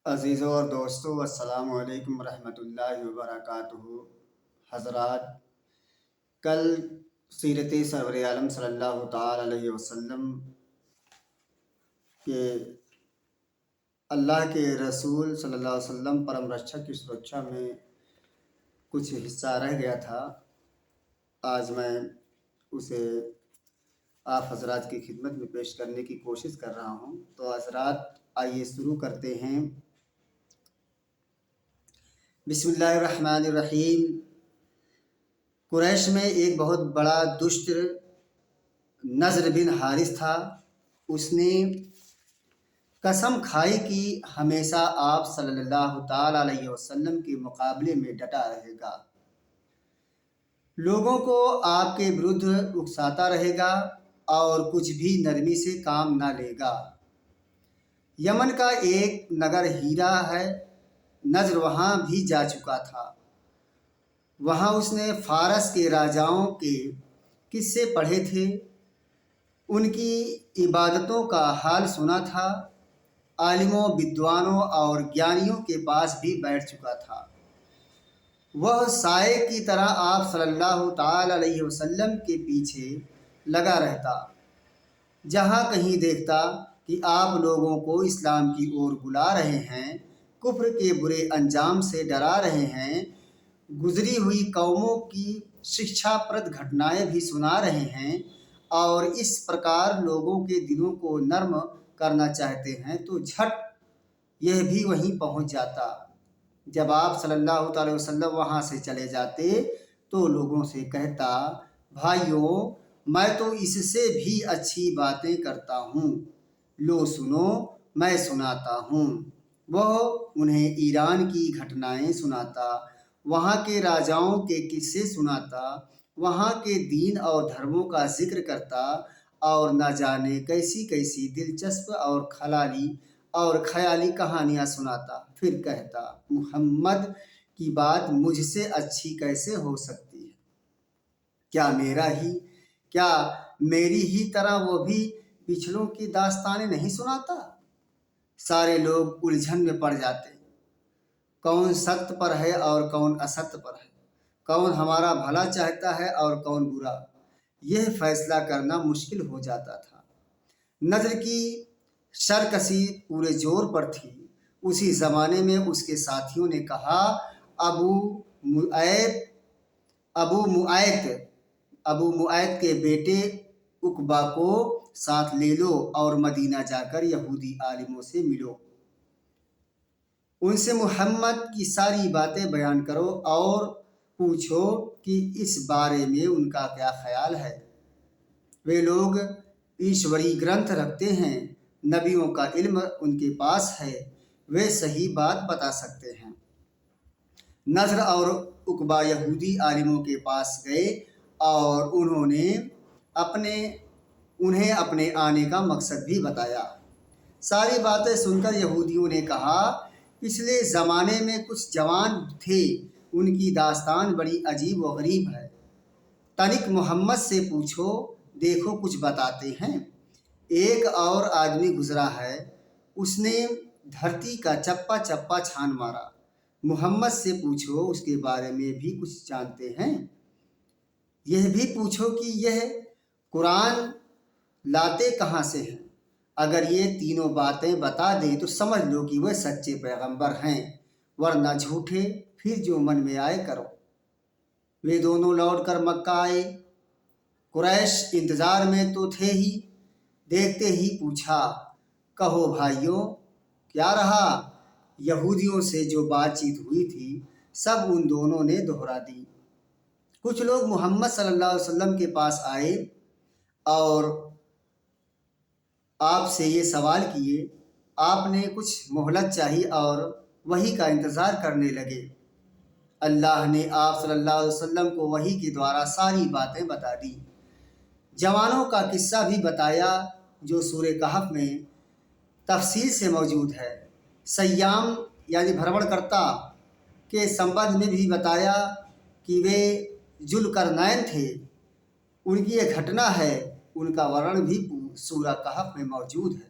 عزیزوں اور دوستوں، السلام علیکم ورحمۃ اللہ وبرکاتہ۔ حضرات، کل سیرت سرور عالم صلی اللہ تعالی علیہ وسلم کے اللہ کے رسول صلی اللہ علیہ وسلم پرم رکشک کی سرکشا میں کچھ حصہ رہ گیا تھا۔ آج میں اسے آپ حضرات کی خدمت میں پیش کرنے کی کوشش کر رہا ہوں۔ تو حضرات، آئیے شروع کرتے ہیں۔ بسم اللہ الرحمن الرحیم۔ قریش میں ایک بہت بڑا دشت نضر بن حارث تھا۔ اس نے قسم کھائی کہ ہمیشہ آپ صلی اللہ تعالی علیہ وسلم کے مقابلے میں ڈٹا رہے گا، لوگوں کو آپ کے ورد اکساتا رہے گا اور کچھ بھی نرمی سے کام نہ لے گا۔ یمن کا ایک نگر ہیرا ہے، نضر وہاں بھی جا چکا تھا۔ وہاں اس نے فارس کے راجاؤں کے قصے پڑھے تھے، ان کی عبادتوں کا حال سنا تھا، عالموں، بدوانوں اور گیانیوں کے پاس بھی بیٹھ چکا تھا۔ وہ سائے کی طرح آپ صلی اللہ تعالی علیہ وسلم کے پیچھے لگا رہتا، جہاں کہیں دیکھتا کہ آپ لوگوں کو اسلام کی اور بلا رہے ہیں، کفر کے برے انجام سے ڈرا رہے ہیں، گزری ہوئی قوموں کی شکچھا پرد گھٹنائیں بھی سنا رہے ہیں، اور اس پرکار لوگوں کے دلوں کو نرم کرنا چاہتے ہیں، تو جھٹ یہ بھی وہیں پہنچ جاتا۔ جب آپ صلی اللہ تعالی وسلم وہاں سے چلے جاتے تو لوگوں سے کہتا، بھائیوں، میں تو اس سے بھی اچھی باتیں کرتا ہوں، لو سنو، میں سناتا ہوں۔ وہ انہیں ایران کی گھٹنائیں سناتا، وہاں کے راجاؤں کے قصے سناتا، وہاں کے دین اور دھرموں کا ذکر کرتا، اور نہ جانے کیسی کیسی دلچسپ اور خیالی کہانیاں سناتا۔ پھر کہتا، محمد کی بات مجھ سے اچھی کیسے ہو سکتی ہے؟ کیا میری ہی طرح وہ بھی پچھلوں کی داستانیں نہیں سناتا؟ سارے لوگ الجھن میں پڑ جاتے، کون ست پر ہے اور کون است پر ہے، کون ہمارا بھلا چاہتا ہے اور کون برا، یہ فیصلہ کرنا مشکل ہو جاتا تھا۔ نضر کی سرکشی پورے زور پر تھی۔ اسی زمانے میں اس کے ساتھیوں نے کہا، ابو معیط کے بیٹے عقبہ کو ساتھ لے لو اور مدینہ جا کر یہودی عالموں سے ملو، ان سے محمد کی ساری باتیں بیان کرو اور پوچھو کہ اس بارے میں ان کا کیا خیال ہے۔ وہ لوگ ایشوری گرنتھ رکھتے ہیں، نبیوں کا علم ان کے پاس ہے، وہ صحیح بات بتا سکتے ہیں۔ نضر اور عقبہ یہودی عالموں کے پاس گئے اور انہیں اپنے آنے کا مقصد بھی بتایا۔ ساری باتیں سن کر یہودیوں نے کہا، پچھلے زمانے میں کچھ جوان تھے، ان کی داستان بڑی عجیب و غریب ہے، تنک محمد سے پوچھو، دیکھو کچھ بتاتے ہیں۔ ایک اور آدمی گزرا ہے، اس نے دھرتی کا چپا چپا چھان مارا، محمد سے پوچھو، اس کے بارے میں بھی کچھ جانتے ہیں۔ یہ بھی پوچھو کہ یہ قرآن لاتے کہاں سے ہیں، اگر یہ تینوں باتیں بتا دیں تو سمجھ لو کہ وہ سچے پیغمبر ہیں، ورنہ جھوٹے، پھر جو من میں آئے کرو۔ وہ دونوں لوٹ کر مکہ آئے۔ قریش انتظار میں تو تھے ہی، دیکھتے ہی پوچھا، کہو بھائیوں، کیا رہا؟ یہودیوں سے جو بات چیت ہوئی تھی سب ان دونوں نے دہرا دی۔ کچھ لوگ محمد صلی اللہ علیہ وسلم کے پاس آئے اور آپ سے یہ سوال کیے، آپ نے کچھ مہلت چاہی اور وحی کا انتظار کرنے لگے۔ اللہ نے آپ صلی اللہ علیہ وسلم کو وحی کے دوارا ساری باتیں بتا دی، جوانوں کا قصہ بھی بتایا جو سورہ کہف میں تفصیل سے موجود ہے، سیام یعنی بھرمڑ کرتا کے سمبندھ میں بھی بتایا کہ وہ ذوالقرنین تھے، ان کی یہ گھٹنا ہے، ان کا ورنن بھی سورہ کہف میں موجود ہے۔